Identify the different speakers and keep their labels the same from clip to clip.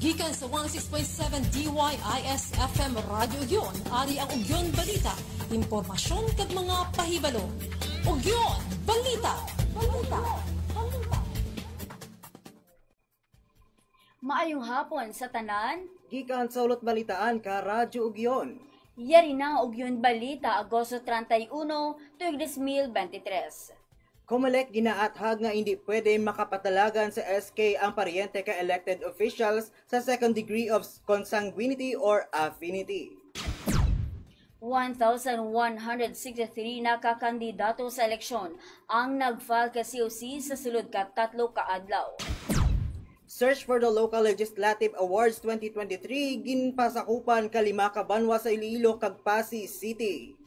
Speaker 1: Gikan sa 16.7 DYIS FM Radio Ugyon, ari ang Ugyon Balita, impormasyon kag mga pahibalo. Ugyon Balita.
Speaker 2: Maayong hapon sa tanan.
Speaker 3: Gikan sa ulot balitaan ka Radyo Ugyon.
Speaker 2: Yari na Ugyon Balita, Agosto 31, tuig 2023.
Speaker 3: Comelec ginaathag nga hindi pwede makapatalagan sa SK ang paryente ka elected officials sa second degree of consanguinity or affinity.
Speaker 2: 1,163 na kakandidato sa eleksyon ang nag-file ka COC sa sulod ka 3 kaadlaw.
Speaker 3: Search for the Local Legislative Awards 2023 ginpasakupan ka 5 ka banwa sa Iloilo kag Pasig City.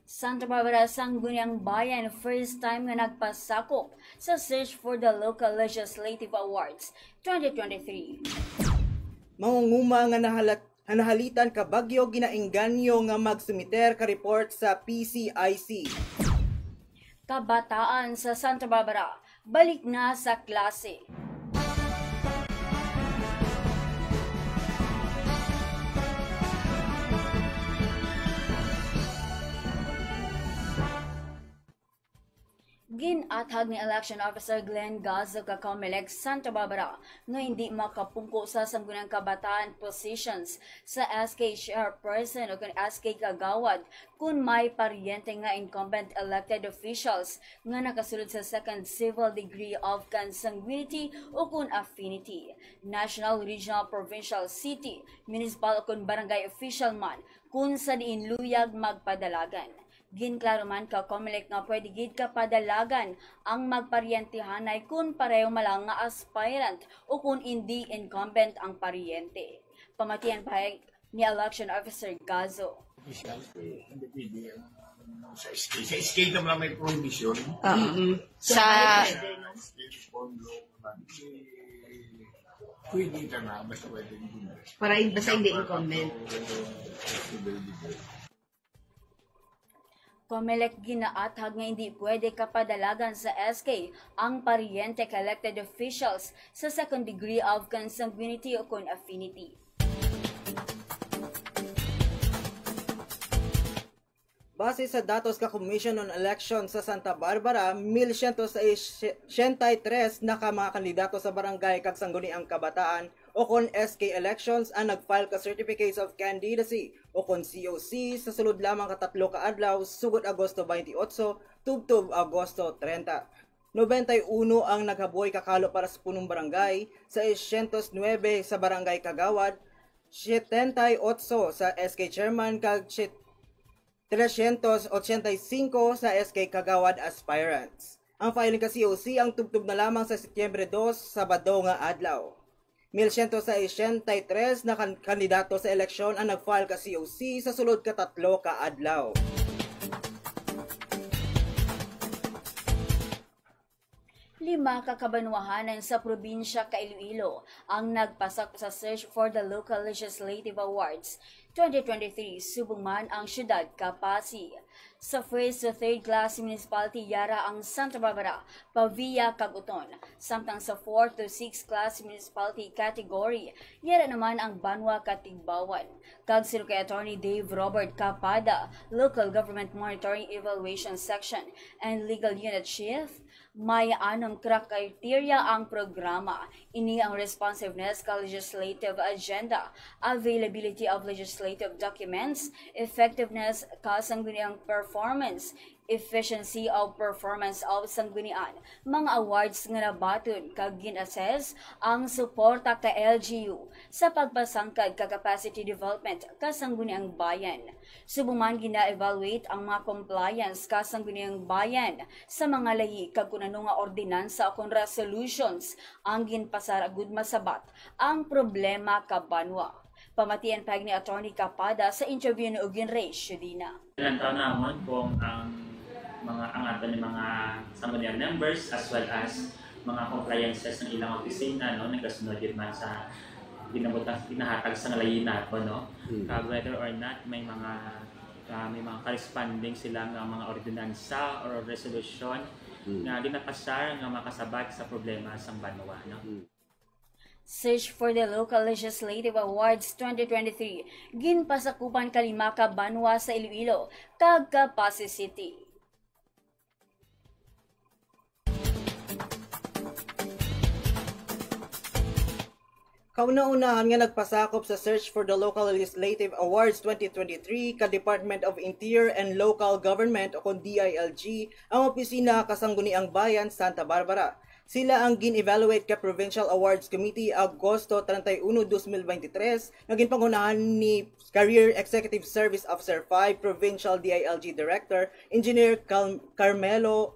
Speaker 2: Santa Barbara Sangguniang Bayan first time nga nagpasakop sa Search for the Local Legislative Awards 2023.
Speaker 3: Mangunguma nga nahalitan ka bagyo ginaengganyo nga magsumiter ka report sa PCIC.
Speaker 2: Kabataan sa Santa Barbara balik na sa klase. Ginathag ni Election Officer Glenn Gazo ka Comelec Santa Barbara nga hindi makapungko sa Sangguniang Kabataan positions sa SK Chairperson o SK Kagawad kung may paryente nga incumbent elected officials nga nakasulod sa second civil degree of consanguinity o kung affinity, national, regional, provincial, city, municipal o kung barangay official man kung sa diin luyag magpadalagan. Ginklaro man ka Comelec nga pwede gid ka padalagan ang magparyentehanay kung pareho malang nga aspirant o kung hindi incumbent ang paryente. Pamatian pa ni Election Officer Gazo.
Speaker 4: Sa SK naman may prohibition. Pwede ka na, basta pwede din.
Speaker 5: Basta hindi incumbent.
Speaker 2: Comelec ginaathag nga hindi pwede kapadalagan sa SK ang paryente ka elected officials sa second degree of consanguinity o kung affinity.
Speaker 3: Base sa datos ka Commission on Elections sa Santa Barbara, 1,163 na ka mga kandidato sa barangay kag sangguniang kabataan o kon SK elections ang nag-file ka Certificates of Candidacy o kon COC sa sulod lamang ka 3 ka adlaw sugod Agosto 28 tubtob Agosto 30. 91 ang naghaboy kakalo para sa punong barangay, 609 sa barangay Kagawad, 78 sa SK Chairman kag 385 sa SK Kagawad aspirants. Ang filing ka COC ang tubtob na lamang sa Setyembre 2 Sabado nga adlaw. 1,163 na kandidato sa eleksyon ang nag-file ka COC sa sulod ka 3 ka adlaw.
Speaker 2: Lima kakabanwahanan sa probinsya ka Iloilo ang nagpasak sa Search for the Local Legislative Awards 2023 subong man ang syudad ka Pasig. Sa first to third class municipality yara ang Santa Barbara, Pavia, Caguton. Samtang sa 4 to 6 class municipality category yara naman ang Banwa, Katigbawan. Kag sino kay Attorney Dave Robert Capada, Local Government Monitoring Evaluation Section and Legal Unit Chief. May 6 criteria ang programa. Ini ang responsiveness ka legislative agenda, availability of legislative documents, effectiveness ka sangguniang performance, efficiency of performance of sanggunian. Mga awards nga nabaton kag gin-assess ang suporta ka LGU sa pagpasangkad ka capacity development ka sangguniang bayan. Subuman gina-evaluate ang mga compliance ka sangguniang bayan sa mga lahi kag kunano nga ordinansa o resolutions ang ginpasara gud masabat ang problema ka banwa. Pamatian pag ni Attorney Capada sa interview ni Ugin Ray Shudina.
Speaker 6: Ilang taon naman kung ang mga angatan ng mga sangguniang members as well as mga compliances ng ilang opisina nagasunod din man sa ginahatag sa ngalayin nato whether or not may mga corresponding sila ng mga ordinansa or resolution na ginapasar nga makasabat sa problema sa banwa
Speaker 2: Search for the Local Legislative Awards 2023 ginpasakupan kalima ka banwa sa Iloilo kag Pasig City.
Speaker 3: Kauna-unahan nga nagpasakop sa Search for the Local Legislative Awards 2023 ka Department of Interior and Local Government o kung DILG ang opisina kasangguniang bayan Santa Barbara. Sila ang gin-evaluate ka Provincial Awards Committee Agosto 31, 2023 na ginpangunahan ni Career Executive Service Officer 5 Provincial DILG Director Engineer Carmelo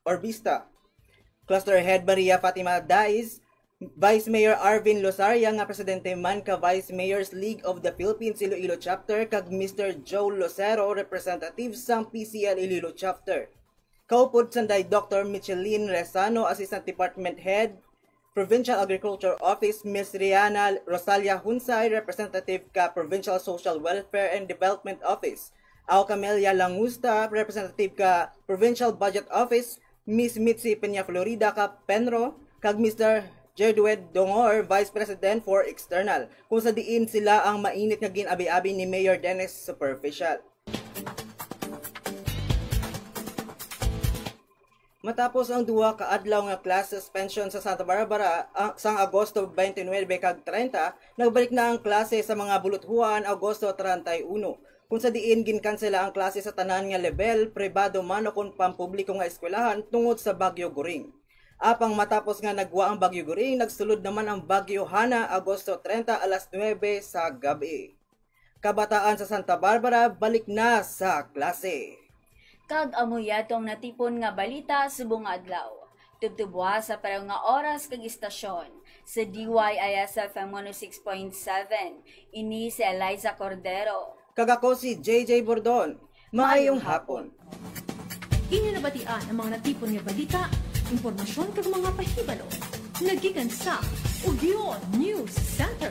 Speaker 3: Orbista, Cluster Head Maria Fatima Daiz, Vice Mayor Arvin Losaria nga presidente man ka Vice Mayors League of the Philippines Iloilo Chapter kag Mr. Joe Lucero representative sang PCL Iloilo Chapter. Kaupod sanday Dr. Micheline Rezano Assistant Department Head Provincial Agriculture Office, Ms. Riana Rosalia Hunsay representative ka Provincial Social Welfare and Development Office. Ao Camelia Langusta representative ka Provincial Budget Office, Ms. Mitzi Peña Florida ka Penro kag Mr. Jedwed Dongor, Vice President for External, kung sa diin sila ang mainit nga ginabi-abi ni Mayor Dennis Superficial. Matapos ang duha ka adlaw nga class suspension sa Santa Barbara sang Agosto 29 kag 30, nagbalik na ang klase sa mga buluthuan Agosto 31. Kung sa diin ginkansela ang klase sa tanan nga level, pribado man o kung pampubliko nga eskwelahan tungod sa Bagyo Goring. Apang matapos nga nagwa ang Bagyo Goring, nagsulod naman ang Bagyo Hana Agosto 30 alas 9 sa gabi. Kabataan sa Santa Barbara balik na sa klase.
Speaker 2: Kag amuyatong natipon nga balita subong adlaw. Tugtubwa sa pareho nga oras kag istasyon sa DYIS-FM 106.7. Ini si Eliza Cordero.
Speaker 3: Kag ako si JJ Bordon. Maayong hapon.
Speaker 1: Inyo nabatian ang mga natipon nga balita, impormasyon kag mga pahibalo. Nagikan sa Ugyon News Center.